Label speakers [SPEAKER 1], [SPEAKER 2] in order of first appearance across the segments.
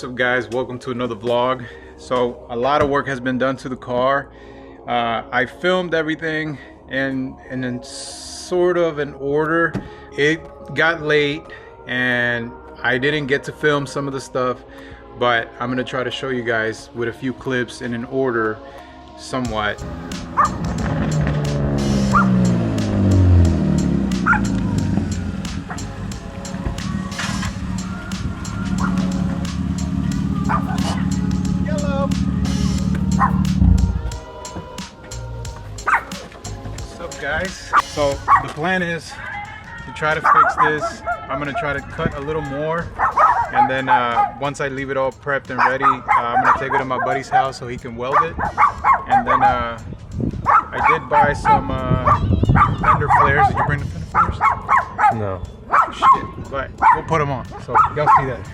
[SPEAKER 1] What's up guys, welcome to another vlog. So a lot of work has been done to the car. I filmed everything in sort of an order. It got late and I didn't get to film some of the stuff, but I'm gonna try to show you guys with a few clips in an order somewhat. Guys, so the plan is to try to fix this. I'm gonna try to cut a little more, and then once I leave it all prepped and ready, I'm gonna take it to my buddy's house so he can weld it. And then I did buy some fender flares. Did you bring the fender flares?
[SPEAKER 2] No.
[SPEAKER 1] Shit, but we'll put them on, so y'all see that.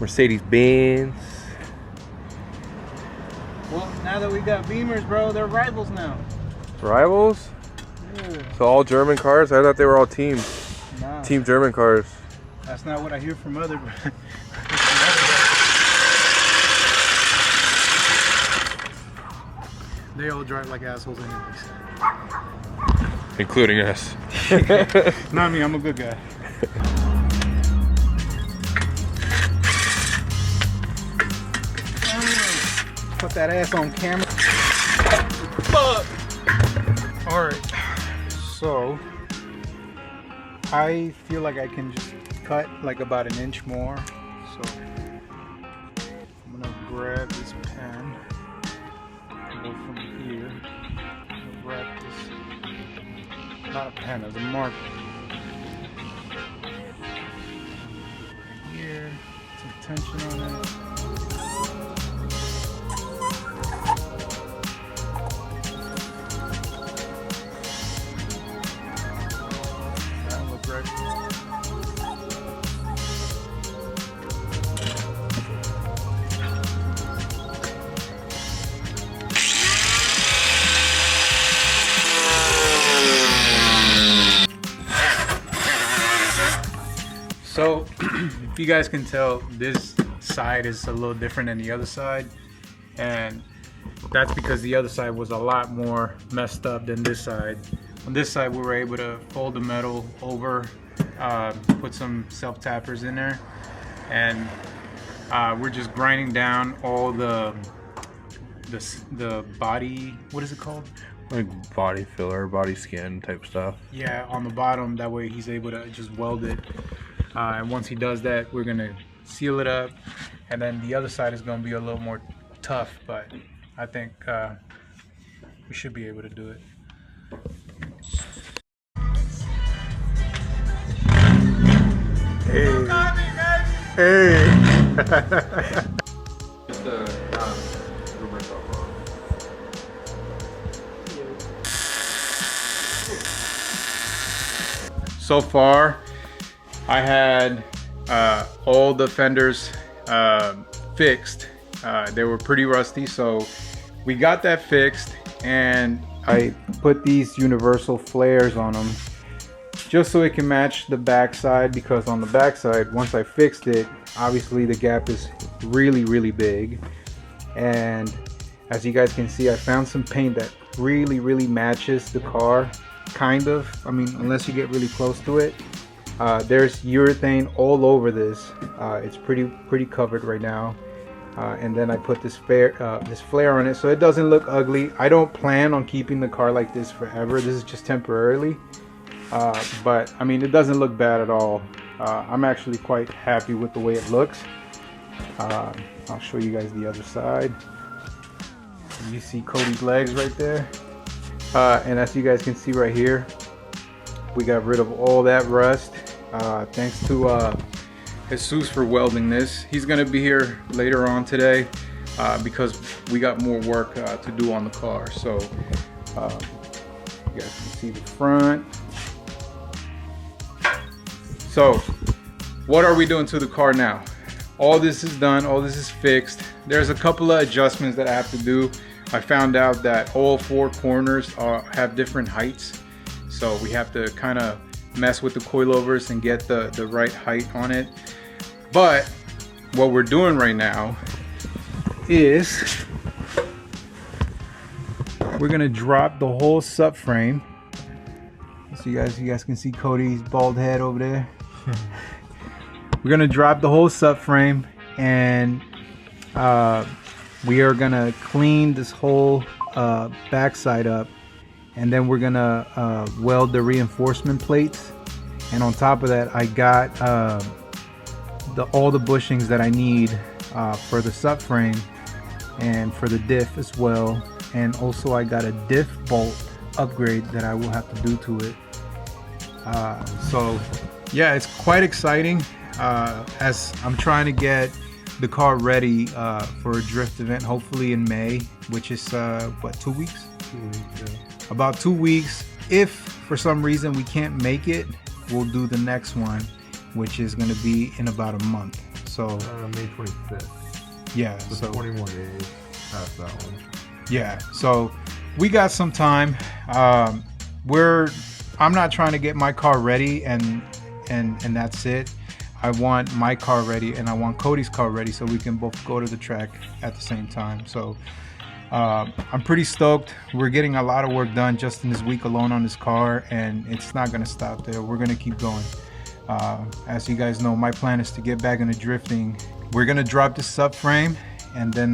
[SPEAKER 2] Mercedes-Benz.
[SPEAKER 1] Well, now that we got Beamers, bro, they're rivals now.
[SPEAKER 2] Rivals?
[SPEAKER 1] Yeah.
[SPEAKER 2] So all German cars? I thought they were all teams.
[SPEAKER 1] Nah.
[SPEAKER 2] Team German cars.
[SPEAKER 1] That's not what I hear from other. They all drive like assholes anyways.
[SPEAKER 2] Including us.
[SPEAKER 1] Not me, I'm a good guy. Put that ass on camera. Fuck! Alright, so I feel like I can just cut like about an inch more. So I'm gonna grab this pen and go from here. I'm gonna grab this, not a pen, as a marker. Right here, some tension on it. So, if you guys can tell, this side is a little different than the other side, and that's because the other side was a lot more messed up than this side. On this side, we were able to fold the metal over, put some self-tappers in there, and we're just grinding down all the body, what is it called?
[SPEAKER 2] Like body filler, body skin type stuff.
[SPEAKER 1] Yeah, on the bottom, that way he's able to just weld it. And once he does that, we're gonna seal it up, and then the other side is gonna be a little more tough, but I think we should be able to do it. Hey. Hey.
[SPEAKER 2] Just reverse off.
[SPEAKER 1] So far, I had all the fenders fixed. They were pretty rusty, so we got that fixed, and I put these universal flares on them just so it can match the backside, because on the backside, once I fixed it, obviously the gap is really big. And as you guys can see, I found some paint that really matches the car, kind of. I mean, unless you get really close to it. There's urethane all over this. It's pretty covered right now. And then I put this flare on it so it doesn't look ugly. I don't plan on keeping the car like this forever. This is just temporarily. But I mean, it doesn't look bad at all. I'm actually quite happy with the way it looks. I'll show you guys the other side. You see Cody's legs right there. And as you guys can see right here, we got rid of all that rust. Thanks to Jesus for welding this. He's gonna be here later on today. because we got more work to do on the car. So you guys can see the front. So what are we doing to the car now? All this is done, all this is fixed. There's a couple of adjustments that I have to do. I found out that all four corners have different heights. So we have to kind of mess with the coilovers and get the right height on it. But what we're doing right now is we're gonna drop the whole subframe. So you guys can see Cody's bald head over there. We're gonna drop the whole subframe, and we are gonna clean this whole backside up, and then we're gonna weld the reinforcement plates. And on top of that, I got all the bushings that I need for the subframe and for the diff as well. And also I got a diff bolt upgrade that I will have to do to it. So yeah, it's quite exciting as I'm trying to get the car ready for a drift event, hopefully in May, which is what, 2 weeks?
[SPEAKER 2] 2 weeks, yeah.
[SPEAKER 1] About 2 weeks. If for some reason we can't make it, we'll do the next one, which is going to be in about a month. So
[SPEAKER 2] May 25th.
[SPEAKER 1] Yeah,
[SPEAKER 2] so 21 days past that one.
[SPEAKER 1] Yeah, so we got some time. I'm not trying to get my car ready and that's it. I want my car ready and I want Cody's car ready so we can both go to the track at the same time. So I'm pretty stoked. We're getting a lot of work done just in this week alone on this car, and it's not going to stop there. We're going to keep going. As you guys know, my plan is to get back into drifting. We're going to drop this subframe, and then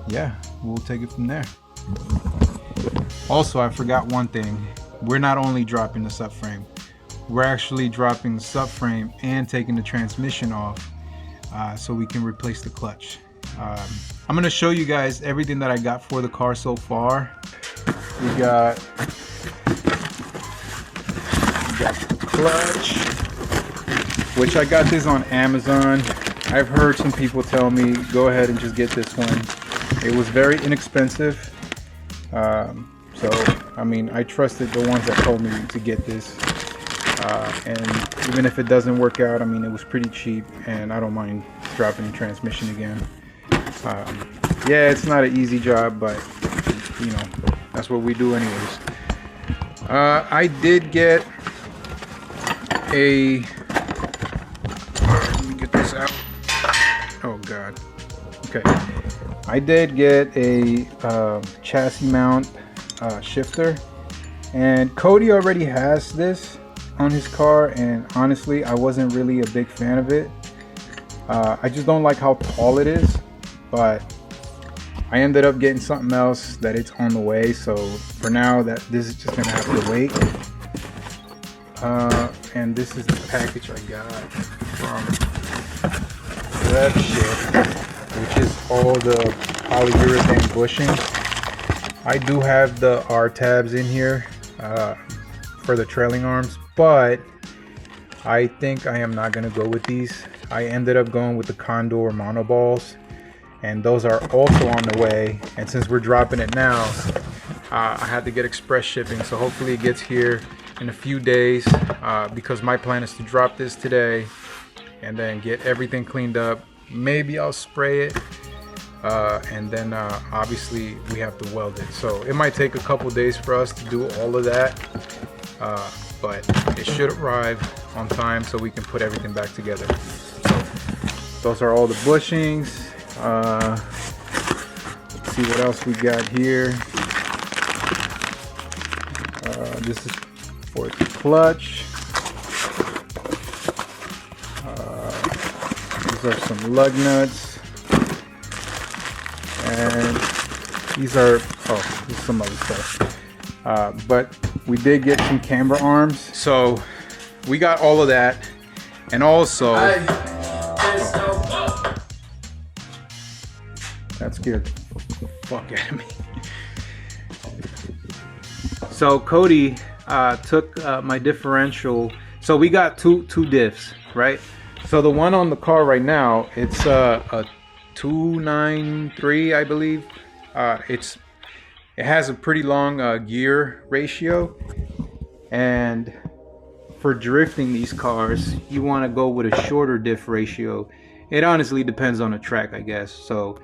[SPEAKER 1] yeah, we'll take it from there. Also, I forgot one thing. We're not only dropping the subframe, we're actually dropping the subframe and taking the transmission off so we can replace the clutch. I'm gonna show you guys everything that I got for the car so far. We got the clutch, which I got this on Amazon. I've heard some people tell me go ahead and just get this one. It was very inexpensive. So I mean, I trusted the ones that told me to get this. And even if it doesn't work out, I mean, it was pretty cheap, and I don't mind dropping the transmission again. Yeah, it's not an easy job, but you know, that's what we do anyways. I did get a, let me get this out. Oh God. Okay. I did get a chassis mount shifter, and Cody already has this on his car, and honestly I wasn't really a big fan of it. I just don't like how tall it is, but I ended up getting something else that it's on the way, so for now that this is just gonna have to wait. And this is the package I got from that shit, which is all the polyurethane bushings. I do have the R tabs in here for the trailing arms, but I think I am not gonna go with these. I ended up going with the Condor monoballs, and those are also on the way. And since we're dropping it now, I had to get express shipping, so hopefully it gets here in a few days, because my plan is to drop this today and then get everything cleaned up. Maybe I'll spray it, and then obviously we have to weld it, so it might take a couple days for us to do all of that, but it should arrive on time so we can put everything back together. So those are all the bushings. Let's see what else we got here. This is for the clutch. These are some lug nuts, and these are, oh, this is some other stuff. But we did get some camber arms, so we got all of that, and also that scared the fuck out of me. So Cody took my differential. So we got two diffs, right? So the one on the car right now, it's a 293, I believe. It has a pretty long gear ratio, and for drifting these cars, you want to go with a shorter diff ratio. It honestly depends on the track, I guess. So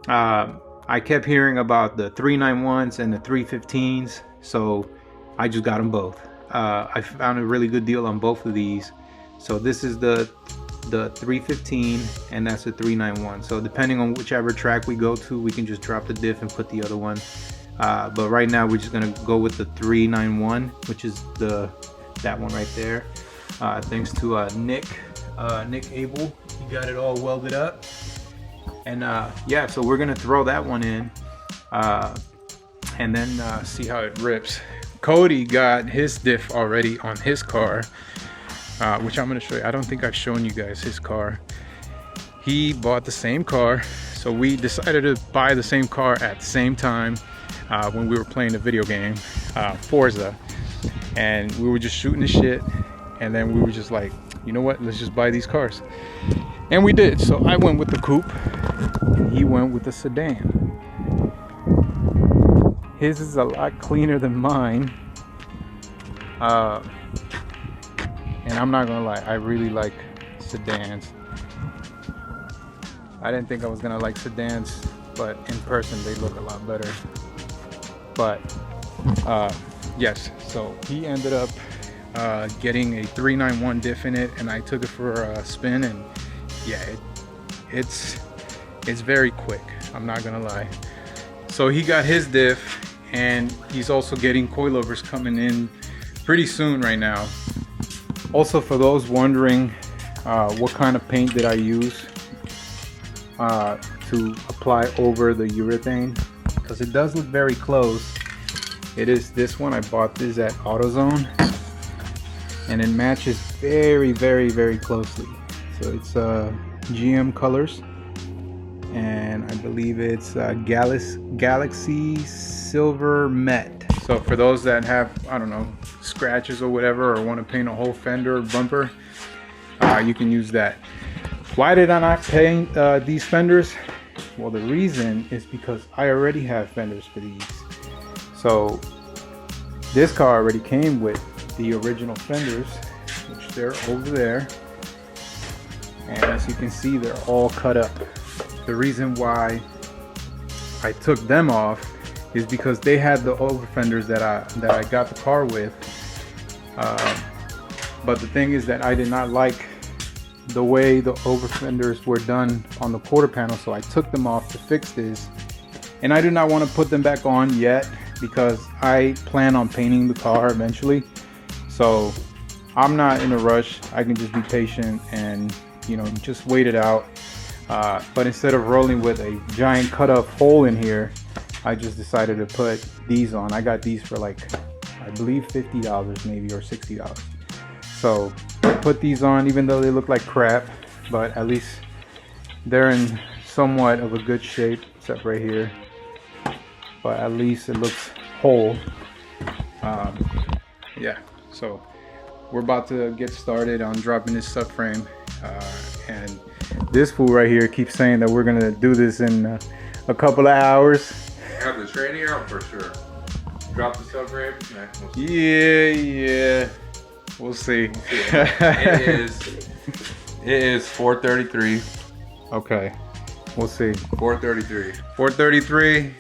[SPEAKER 1] I kept hearing about the 391s and the 315s, so I just got them both. I found a really good deal on both of these. So this is the 315, and that's the 391. So depending on whichever track we go to, we can just drop the diff and put the other one. But right now we're just gonna go with the 391, which is that one right there. Thanks to Nick Abel, he got it all welded up. And yeah, so we're gonna throw that one in, and then see how it rips. Cody got his diff already on his car, which I'm gonna show you. I don't think I've shown you guys his car. He bought the same car, so we decided to buy the same car at the same time when we were playing the video game Forza, and we were just shooting the shit, and then we were just like, you know what, let's just buy these cars. And we did. So I went with the coupe and he went with the sedan. His is a lot cleaner than mine, and I'm not gonna lie, I really like sedans. I didn't think I was gonna like sedans, but in person they look a lot better. But yes, so he ended up getting a 391 diff in it, and I took it for a spin, and yeah, it's very quick, I'm not gonna lie. So he got his diff, and he's also getting coilovers coming in pretty soon right now. Also, for those wondering what kind of paint did I use to apply over the urethane, because it does look very close. It is this one. I bought this at AutoZone, and it matches very, very, very closely. So it's GM colors, and I believe it's Galaxy Silver Met. So for those that have, I don't know, scratches or whatever, or want to paint a whole fender or bumper, you can use that. Why did I not paint these fenders? Well, the reason is because I already have fenders for these. So this car already came with the original fenders, which they're over there, and as you can see, they're all cut up. The reason why I took them off is because they had the over fenders that I got the car with, but the thing is that I did not like the way the over fenders were done on the quarter panel, so I took them off to fix this, and I do not want to put them back on yet because I plan on painting the car eventually. So I'm not in a rush. I can just be patient and, you know, just wait it out. But instead of rolling with a giant cut up hole in here, I just decided to put these on. I got these for like, I believe $50 maybe, or $60. So I put these on, even though they look like crap, but at least they're in somewhat of a good shape, except right here. But at least it looks whole. Yeah, so we're about to get started on dropping this subframe, and this fool right here keeps saying that we're gonna do this in a couple of hours.
[SPEAKER 3] Have the training out for sure. Drop the subframe.
[SPEAKER 1] Yeah, we'll see.
[SPEAKER 3] It is 4:33.
[SPEAKER 1] Okay, we'll see.
[SPEAKER 3] 4:33.
[SPEAKER 1] 4:33.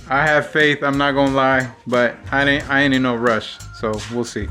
[SPEAKER 1] I have faith, I'm not gonna lie, but I ain't in no rush, so we'll see.